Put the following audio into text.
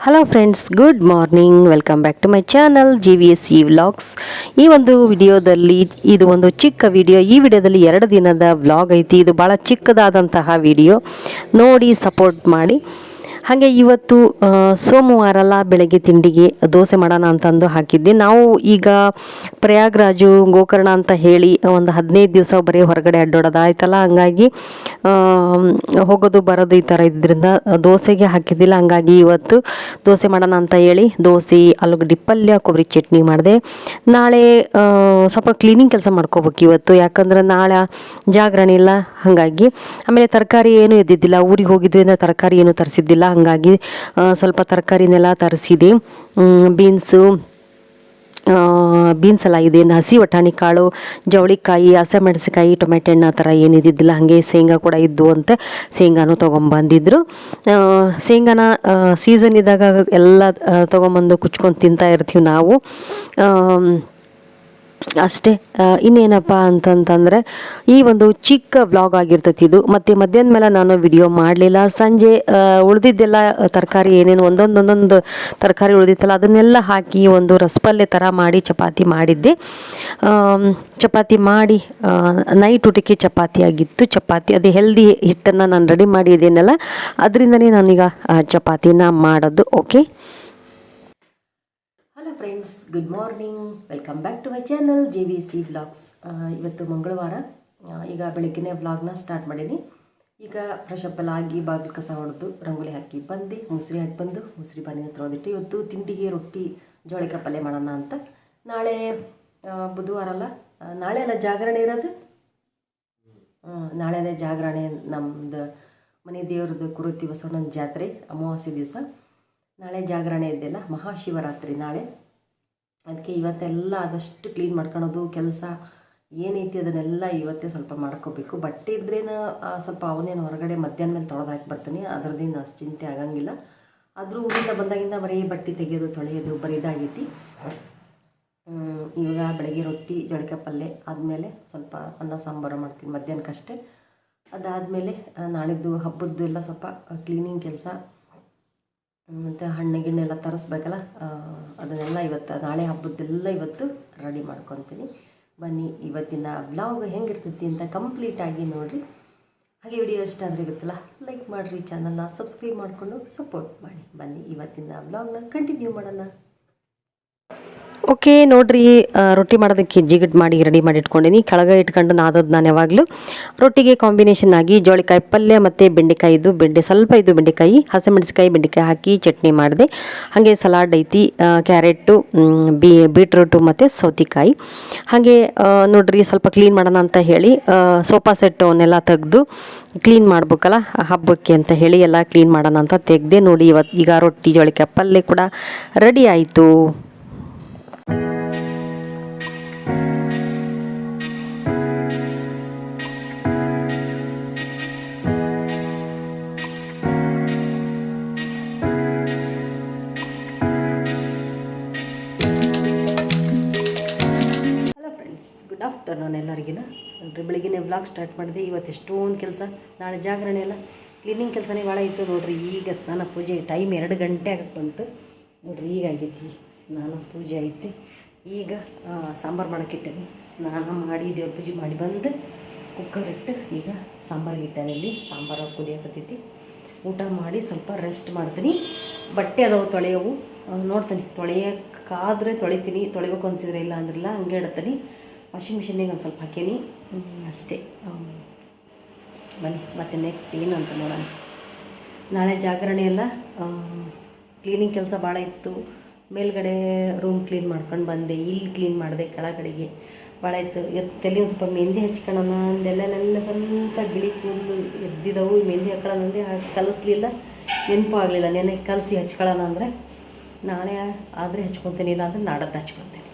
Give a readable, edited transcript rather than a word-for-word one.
Hello friends, good morning. Welcome back to my channel GVSE vlogs. ಈ ಒಂದು ವಿಡಿಯೋದಲ್ಲಿ ಇದು ಒಂದು ಚಿಕ್ಕ ವಿಡಿಯೋ. ಈ ವಿಡಿಯೋದಲ್ಲಿ 2 ದಿನದ ವ್ಲಾಗ್ ಐತಿ. ಇದು ಭಾಳ ಚಿಕ್ಕದಾದಂತಹ ವಿಡಿಯೋ, ನೋಡಿ ಸಪೋರ್ಟ್ ಮಾಡಿ. ಹಾಗೆ ಇವತ್ತು ಸೋಮವಾರಲ್ಲ, ಬೆಳಗ್ಗೆ ತಿಂಡಿಗೆ ದೋಸೆ ಮಾಡೋಣ ಅಂತಂದು ಹಾಕಿದ್ದೆ. ನಾವು ಈಗ ಪ್ರಯಾಗ್ರಾಜು ಗೋಕರ್ಣ ಅಂತ ಹೇಳಿ ಒಂದು 15 ದಿವಸ ಬರೀ ಹೊರಗಡೆ ಅಡ್ಡೋಡೋದಾಯ್ತಲ್ಲ, ಹಂಗಾಗಿ ಹೋಗೋದು ಬರೋದು ಈ ಥರ ಇದ್ರಿಂದ ದೋಸೆಗೆ ಹಾಕಿದ್ದಿಲ್ಲ. ಹಂಗಾಗಿ ಇವತ್ತು ದೋಸೆ ಮಾಡೋಣ ಅಂತ ಹೇಳಿ ದೋಸೆ, ಆಲೂಗಡ್ಡೆ ಪಲ್ಯ, ಕೊಬ್ಬರಿ ಚಟ್ನಿ ಮಾಡಿದೆ. ನಾಳೆ ಸ್ವಲ್ಪ ಕ್ಲೀನಿಂಗ್ ಕೆಲಸ ಮಾಡ್ಕೋಬೇಕು ಇವತ್ತು, ಯಾಕಂದ್ರೆ ನಾಳೆ ಜಾಗರಣೆ ಇಲ್ಲ. ಹಾಗಾಗಿ ಆಮೇಲೆ ತರಕಾರಿ ಏನೂ ಇದ್ದಿದ್ದಿಲ್ಲ, ಊರಿಗೆ ಹೋಗಿದ್ರಿಂದ ತರಕಾರಿ ಏನೂ ತರಿಸಿದ್ದಿಲ್ಲ. ಹಾಗಾಗಿ ಸ್ವಲ್ಪ ತರಕಾರಿನೆಲ್ಲ ತರಿಸಿದೆ. ಬೀನ್ಸ್ ಎಲ್ಲ ಇದೆ, ಹಸಿ ವಟಾಣಿ ಕಾಳು, ಜವಳಿಕಾಯಿ, ಹಸಿಮೆಣಸಿಕಾಯಿ, ಟೊಮೆಟೊ ಹಣ್ಣು ಆ ಥರ ಏನಿದ್ದಿದ್ದಿಲ್ಲ. ಹಾಗೆ ಶೇಂಗಾ ಕೂಡ ಇದ್ದು ಅಂತೆ, ಶೇಂಗಾನು ತೊಗೊಂಬಂದಿದ್ರು. ಶೇಂಗಾನ ಸೀಸನ್ ಇದ್ದಾಗ ಎಲ್ಲ ತೊಗೊಂಬಂದು ಕುಚ್ಕೊಂಡು ತಿಂತಾ ಇರ್ತೀವಿ ನಾವು ಅಷ್ಟೇ. ಇನ್ನೇನಪ್ಪ ಅಂತಂತಂದರೆ ಈ ಒಂದು ಚಿಕ್ಕ ವ್ಲಾಗ್ ಆಗಿರ್ತೈತಿ ಇದು. ಮತ್ತು ಮಧ್ಯಾಹ್ನ ಮೇಲೆ ನಾನು ವಿಡಿಯೋ ಮಾಡಲಿಲ್ಲ. ಸಂಜೆ ಉಳಿದಿದ್ದೆಲ್ಲ ತರಕಾರಿ ಏನೇನು ಒಂದೊಂದು ತರಕಾರಿ ಉಳಿದಿತ್ತಲ್ಲ, ಅದನ್ನೆಲ್ಲ ಹಾಕಿ ಒಂದು ರಸಪಲ್ಯ ಥರ ಮಾಡಿ ಚಪಾತಿ ಮಾಡಿದ್ದೆ. ಚಪಾತಿ ಮಾಡಿ ನೈಟ್ ಊಟಕ್ಕೆ ಚಪಾತಿ ಆಗಿತ್ತು. ಚಪಾತಿ ಅದೇ ಹೆಲ್ದಿ ಹಿಟ್ಟನ್ನು ನಾನು ರೆಡಿ ಮಾಡಿದ್ದೇನಲ್ಲ, ಅದರಿಂದನೇ ನಾನೀಗ ಚಪಾತಿನ ಮಾಡೋದು. Okay, hello friends, good morning. Welcome back to my channel GVSE vlogs. ಇವತ್ತು ಮಂಗಳವಾರ. ಈಗ ಬೆಳಗ್ಗೆನೇ ವ್ಲಾಗ್ನ ಸ್ಟಾರ್ಟ್ ಮಾಡೀನಿ. ಈಗ ಫ್ರೆಶ್ ಅಪ್ ಎಲ್ಲ ಆಗಿ, ಬಾಗಿಲು ಕಸ ಹೊಡೆದು, ರಂಗೋಲಿ ಹಾಕಿ ಬಂದು, ಮುಸ್ರಿ ಹಾಕಿ ಬಂದು, ಮುಸ್ರಿ ಪಾನಿ ತೊಳೆದಿಟ್ಟು ಇವತ್ತು ತಿಂಡಿಗೆ ರೊಟ್ಟಿ ಜೋಳಿಕಾಯಿ ಪಲ್ಯ ಮಾಡೋಣ ಅಂತ. ನಾಳೆ ಬುಧವಾರ ಅಲ್ಲ, ನಾಳೆ ಅಲ್ಲ ಜಾಗರಣೆ ಇರೋದು. ನಾಳೆನೇ ಜಾಗರಣೆ. ನಮ್ಮದು ಮನೆ ದೇವ್ರದ್ದು ಕುರುತಿ ಬಸವಣ್ಣನ ಜಾತ್ರೆ ಅಮಾವಾಸ್ಯೆ ದಿವಸ ನಾಳೆ ಜಾಗರಣೆ ಇದೆಯಲ್ಲ, ಮಹಾಶಿವರಾತ್ರಿ ನಾಳೆ. ಅದಕ್ಕೆ ಇವತ್ತೆಲ್ಲ ಆದಷ್ಟು ಕ್ಲೀನ್ ಮಾಡ್ಕೊಳೋದು ಕೆಲಸ ಏನೈತಿ ಅದನ್ನೆಲ್ಲ ಇವತ್ತೇ ಸ್ವಲ್ಪ ಮಾಡ್ಕೋಬೇಕು. ಬಟ್ಟೆ ಇದ್ರೇನು ಸ್ವಲ್ಪ ಅವನೇನು ಹೊರಗಡೆ ಮಧ್ಯಾಹ್ನ ಮೇಲೆ ತೊಳೆದು ಹಾಕಿ ಬರ್ತೀನಿ, ಅದರದ್ದೇನು ಅಷ್ಟು ಚಿಂತೆ ಆಗಂಗಿಲ್ಲ. ಆದರೂ ಊರಿಂದ ಬಂದಾಗಿಂದ ಬರೀ ಬಟ್ಟೆ ತೆಗೆಯೋದು ತೊಳೆಯೋದು ಬರೀದಾಗೈತಿ. ಇವಾಗ ಬೆಳಗ್ಗೆ ರೊಟ್ಟಿ ಜೋಳಿಕಾಯಿ ಪಲ್ಯ ಆದಮೇಲೆ ಸ್ವಲ್ಪ ಅನ್ನ ಸಾಂಬಾರು ಮಾಡ್ತೀನಿ ಮಧ್ಯಾಹ್ನಕ್ಕಷ್ಟೇ. ಅದಾದಮೇಲೆ ನಾಳಿದ್ದು ಹಬ್ಬದ್ದು ಎಲ್ಲ ಸ್ವಲ್ಪ ಕ್ಲೀನಿಂಗ್ ಕೆಲಸ ಮತ್ತು ಹಣ್ಣು ಗಿಣ್ಣೆಲ್ಲ ತರಿಸ್ಬೇಕಲ್ಲ, ಅದನ್ನೆಲ್ಲ ಇವತ್ತು ನಾಳೆ ಹಬ್ಬದ್ದೆಲ್ಲ ಇವತ್ತು ರೆಡಿ ಮಾಡ್ಕೊತೀನಿ. ಬನ್ನಿ, ಇವತ್ತಿನ ವ್ಲಾಗ್ ಹೆಂಗಿರ್ತೈತಿ ಅಂತ ಕಂಪ್ಲೀಟಾಗಿ ನೋಡಿರಿ. ಹಾಗೆ ವಿಡಿಯೋ ಇಷ್ಟ ಆದರೆ ಗೊತ್ತಲ್ಲ, ಲೈಕ್ ಮಾಡಿರಿ, ಚಾನಲ್ನ ಸಬ್ಸ್ಕ್ರೈಬ್ ಮಾಡಿಕೊಂಡು ಸಪೋರ್ಟ್ ಮಾಡಿ. ಬನ್ನಿ ಇವತ್ತಿನ ವ್ಲಾಗ್ನ ಕಂಟಿನ್ಯೂ ಮಾಡೋಣ. ಓಕೆ ನೋಡ್ರಿ, ರೊಟ್ಟಿ ಮಾಡೋದಕ್ಕೆ ಜಿಗಟ್ ಮಾಡಿ ರೆಡಿ ಮಾಡಿ ಇಟ್ಕೊಂಡೀನಿ. ಕೆಳಗೆ ಇಟ್ಕೊಂಡು ನಾದೋದು ನಾನು ಯಾವಾಗಲೂ. ರೊಟ್ಟಿಗೆ ಕಾಂಬಿನೇಷನ್ ಆಗಿ ಜೋಳಿಕಾಯಿ ಪಲ್ಯ ಮತ್ತು ಬೆಂಡೆಕಾಯಿದು ಸ್ವಲ್ಪ ಇದು ಬೆಂಡೆಕಾಯಿ, ಹಸಿಮೆಣಸಿಕಾಯಿ, ಬೆಂಡೆಕಾಯಿ ಹಾಕಿ ಚಟ್ನಿ ಮಾಡಿದೆ. ಹಾಗೆ ಸಲಾಡ್ ಐತಿ, ಕ್ಯಾರೆಟು, ಬೀಟ್ರೂಟು ಮತ್ತು ಸೌತೆಕಾಯಿ. ಹಾಗೆ ನೋಡ್ರಿ, ಸ್ವಲ್ಪ ಕ್ಲೀನ್ ಮಾಡೋಣ ಅಂತ ಹೇಳಿ ಸೋಫಾ ಸೆಟ್ ಅವನ್ನೆಲ್ಲ ತೆಗೆದು ಕ್ಲೀನ್ ಮಾಡ್ಬೇಕಲ್ಲ ಹಬ್ಬಕ್ಕೆ ಅಂತ ಹೇಳಿ ಎಲ್ಲ ಕ್ಲೀನ್ ಮಾಡೋಣ ಅಂತ ತೆಗೆದೆ. ನೋಡಿ, ಈಗ ರೊಟ್ಟಿ ಜೋಳಿಕಾಯಿ ಪಲ್ಯ ಕೂಡ ರೆಡಿ ಆಯಿತು. ಗುಡ್ ಆಫ್ಟರ್ನೂನ್ ಎಲ್ಲರಿಗಿನ. ನೋಡಿರಿ, ಬೆಳಗ್ಗೆನೇ ವ್ಲಾಗ್ ಸ್ಟಾರ್ಟ್ ಮಾಡಿದೆ. ಇವತ್ತು ಎಷ್ಟೊಂದು ಕೆಲಸ, ನಾಳೆ ಜಾಗರಣೆ ಎಲ್ಲ ಕ್ಲೀನಿಂಗ್ ಕೆಲಸನೇ ಭಾಳ ಇತ್ತು. ನೋಡಿರಿ, ಈಗ ಸ್ನಾನ ಪೂಜೆ ಟೈಮ್ 2 ಗಂಟೆ ಆಗಕ್ಕೆ ಬಂತು. ನೋಡಿರಿ, ಈಗ ಆಗೈತಿ ಸ್ನಾನ ಪೂಜೆ ಐತಿ. ಈಗ ಸಾಂಬಾರು ಮಾಡೋಕ್ಕಿಟ್ಟೇನಿ. ಸ್ನಾನ ಮಾಡಿ ದೇವ್ರ ಪೂಜೆ ಮಾಡಿ ಬಂದು ಕುಕ್ಕರ್ ಇಟ್ಟು ಈಗ ಸಾಂಬಾರಿಗೆ ಇಟ್ಟೇನಿ. ಸಾಂಬಾರು ಕುದಿಯಕತ್ತೈತಿ. ಊಟ ಮಾಡಿ ಸ್ವಲ್ಪ ರೆಸ್ಟ್ ಮಾಡ್ತೀನಿ. ಬಟ್ಟೆ ಅದಾವು ತೊಳೆಯವು, ನೋಡ್ತೀನಿ. ತೊಳೆಯೋಕ್ಕಾದ್ರೆ ತೊಳಿತೀನಿ, ತೊಳಿಬೇಕು ಅನಿಸಿದ್ರೆ ಇಲ್ಲ ಅಂದ್ರಿಲ್ಲ, ಹಂಗೆ ಇಡ್ತೀನಿ. ವಾಷಿಂಗ್ ಮಿಷಿನಿಗೆ ಒಂದು ಸ್ವಲ್ಪ ಹಾಕೀನಿ ಅಷ್ಟೇ. ಬನ್ನಿ ಮತ್ತೆ ನೆಕ್ಸ್ಟ್ ಏನು ಅಂತ ನೋಡೋಣ. ನಾಳೆ ಜಾಗರಣೆ ಎಲ್ಲ ಕ್ಲೀನಿಂಗ್ ಕೆಲಸ ಭಾಳ ಇತ್ತು. ಮೇಲ್ಗಡೆ ರೂಮ್ ಕ್ಲೀನ್ ಮಾಡ್ಕೊಂಡು ಬಂದೆ, ಇಲ್ಲಿ ಕ್ಲೀನ್ ಮಾಡಿದೆ, ಕೆಳಗಡೆಗೆ ಭಾಳ ಇತ್ತು. ತಲೆ ಒಂದು ಸ್ವಲ್ಪ ಮೆಹಂದಿ ಹಚ್ಕೊಳ್ಳೋಣ ಅಂದೆಲ್ಲ ಸ್ವಲ್ಪ ಗಿಳಿ ಕೂದಲು ಎದ್ದಿದ್ದವು. ಮೆಹಂದಿ ಹಾಕೊಳ್ಳೋಣ ಅಂದರೆ ಕಲಿಸ್ಲಿಲ್ಲ, ನೆನಪು ಆಗಲಿಲ್ಲ. ನೆನೆ ಕಲಸಿ ಹಚ್ಕೊಳ್ಳೋಣ ಅಂದರೆ ನಾಳೆ ಆದರೆ ಹಚ್ಕೊತೀನಿ, ಇಲ್ಲ ಅಂದರೆ ನಾಡದ್ದು ಹಚ್ಕೊತೀನಿ.